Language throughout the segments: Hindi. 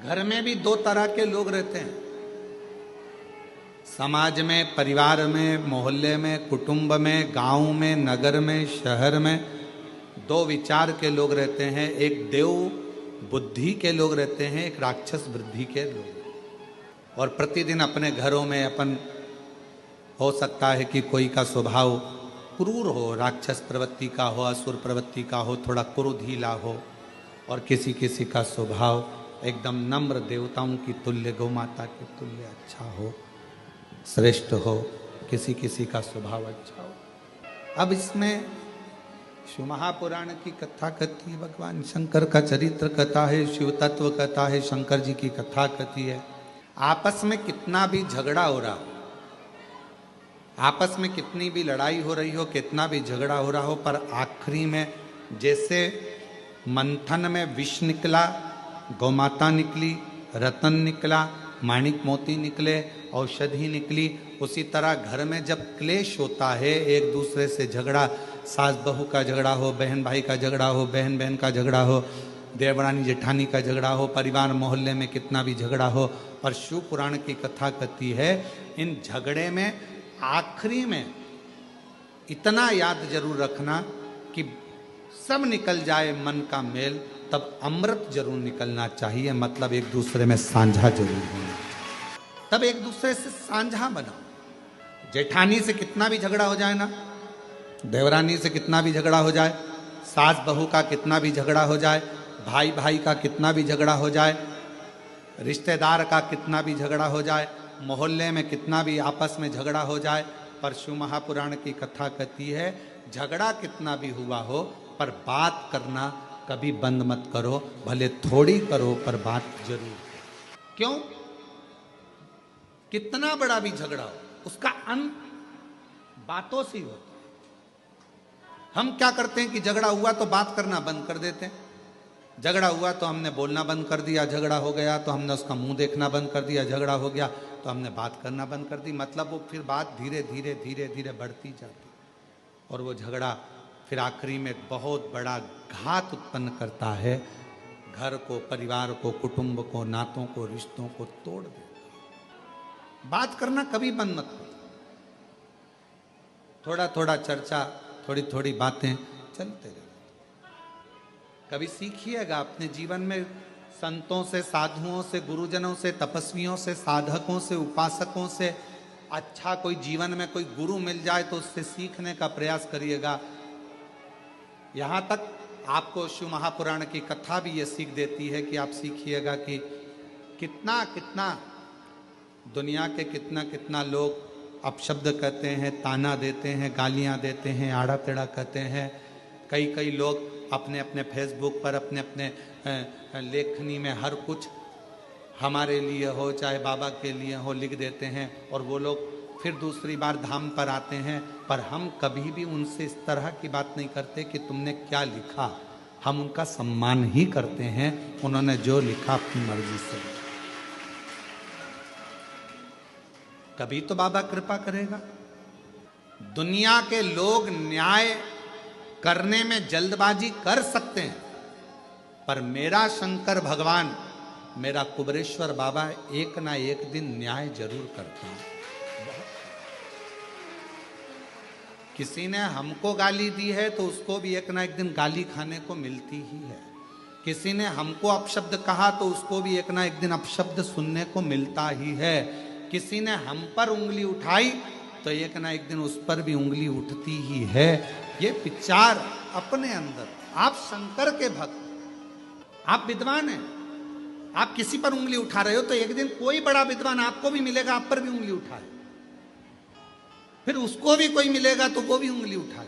घर में भी दो तरह के लोग रहते हैं, समाज में, परिवार में, मोहल्ले में, कुटुंब में, गांव में, नगर में, शहर में दो विचार के लोग रहते हैं। एक देव बुद्धि के लोग रहते हैं, एक राक्षस बुद्धि के लोग। और प्रतिदिन अपने घरों में अपन, हो सकता है कि कोई का स्वभाव क्रूर हो, राक्षस प्रवृत्ति का हो, असुर प्रवृत्ति का हो, थोड़ा क्रोधीला हो, और किसी किसी का स्वभाव एकदम नम्र, देवताओं की तुल्य, गौ माता के तुल्य अच्छा हो, श्रेष्ठ हो, किसी किसी का स्वभाव अच्छा हो। अब इसमें शिव महापुराण की कथा कथी है, भगवान शंकर का चरित्र कथा है, शिव तत्व कथा है, शंकर जी की कथा कथी है। आपस में कितना भी झगड़ा हो रहा हो, आपस में कितनी भी लड़ाई हो रही हो, कितना भी झगड़ा हो रहा हो, पर आखिरी में जैसे मंथन में विष निकला, गौमाता निकली, रतन निकला, माणिक मोती निकले, औषधि निकली, उसी तरह घर में जब क्लेश होता है, एक दूसरे से झगड़ा, सास बहू का झगड़ा हो, बहन भाई का झगड़ा हो, बहन बहन का झगड़ा हो, देवरानी जेठानी का झगड़ा हो, परिवार मोहल्ले में कितना भी झगड़ा हो, पर शिव पुराण की कथा कहती है इन झगड़े में आखिरी में इतना याद जरूर रखना कि सब निकल जाए मन का मेल, तब अमृत जरूर निकलना चाहिए, मतलब एक दूसरे में साझा जरूर होना, तब एक दूसरे से साझा बनाओ। जेठानी से कितना भी झगड़ा हो जाए ना, देवरानी से कितना भी झगड़ा हो जाए, सास बहू का कितना भी झगड़ा हो जाए, भाई भाई का कितना भी झगड़ा हो जाए, रिश्तेदार का कितना भी झगड़ा हो जाए, मोहल्ले में कितना भी आपस में झगड़ा हो जाए, पर शिव महापुराण की कथा कहती है झगड़ा कितना भी हुआ हो, पर बात करना कभी बंद मत करो, भले थोड़ी करो पर बात जरूर। क्यों? कितना बड़ा भी झगड़ा हो, उसका अंत बातों से ही होता है। हम क्या करते हैं कि झगड़ा हुआ तो बात करना बंद कर देते हैं, झगड़ा हुआ तो हमने बोलना बंद कर दिया, झगड़ा हो गया तो हमने उसका मुंह देखना बंद कर दिया, झगड़ा हो गया तो हमने बात करना बंद कर दी, मतलब वो फिर बात धीरे धीरे धीरे धीरे बढ़ती जाती, और वो झगड़ा फिर आखिरी में बहुत बड़ा घात उत्पन्न करता है, घर को, परिवार को, कुटुंब को, नातों को, रिश्तों को तोड़ देता है। बात करना कभी बंद मत करो, थोड़ा थोड़ा चर्चा, थोड़ी थोड़ी बातें चलते रहे। कभी सीखिएगा अपने जीवन में संतों से, साधुओं से, गुरुजनों से, तपस्वियों से, साधकों से, उपासकों से अच्छा कोई जीवन में कोई गुरु मिल जाए तो उससे सीखने का प्रयास करिएगा। यहाँ तक आपको शिव महापुराण की कथा भी ये सीख देती है कि आप सीखिएगा कि कितना कितना दुनिया के कितना कितना लोग अपशब्द कहते हैं, ताना देते हैं, गालियाँ देते हैं, आड़ा टेढ़ा कहते हैं। कई कई लोग अपने अपने फेसबुक पर, अपने अपने लेखनी में हर कुछ हमारे लिए हो चाहे बाबा के लिए हो लिख देते हैं, और वो लोग फिर दूसरी बार धाम पर आते हैं, पर हम कभी भी उनसे इस तरह की बात नहीं करते कि तुमने क्या लिखा। हम उनका सम्मान ही करते हैं, उन्होंने जो लिखा अपनी मर्जी से। कभी तो बाबा कृपा करेगा। दुनिया के लोग न्याय करने में जल्दबाजी कर सकते हैं, पर मेरा शंकर भगवान, मेरा कुबरेश्वर बाबा एक ना एक दिन न्याय जरूर करता है। किसी ने हमको गाली दी है तो उसको भी एक ना एक दिन गाली खाने को मिलती ही है। किसी ने हमको अपशब्द कहा तो उसको भी एक ना एक दिन अपशब्द सुनने को मिलता ही है। किसी ने हम पर उंगली उठाई तो एक ना एक दिन उस पर भी उंगली उठती ही है। ये विचार अपने अंदर, आप शंकर के भक्त, आप विद्वान हैं, आप किसी पर उंगली उठा रहे हो तो एक दिन कोई बड़ा विद्वान आपको भी मिलेगा, आप पर भी उंगली उठाए, फिर उसको भी कोई मिलेगा तो वो भी उंगली उठाए।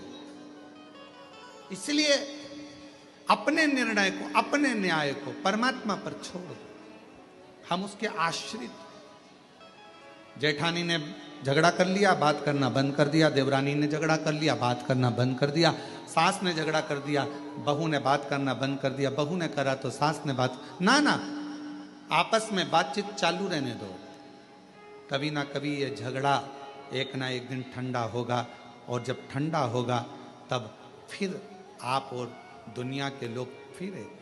इसलिए अपने निर्णय को, अपने न्याय को परमात्मा पर छोड़ दो, हम उसके आश्रित। जेठानी ने झगड़ा कर लिया, बात करना बंद कर दिया, देवरानी ने झगड़ा कर लिया, बात करना बंद कर दिया, सास ने झगड़ा कर दिया, बहू ने बात करना बंद कर दिया, बहू ने करा तो सास ने बात, ना ना, आपस में बातचीत चालू रहने दो। कभी ना कभी ये झगड़ा एक ना एक दिन ठंडा होगा, और जब ठंडा होगा तब फिर आप और दुनिया के लोग फिर एक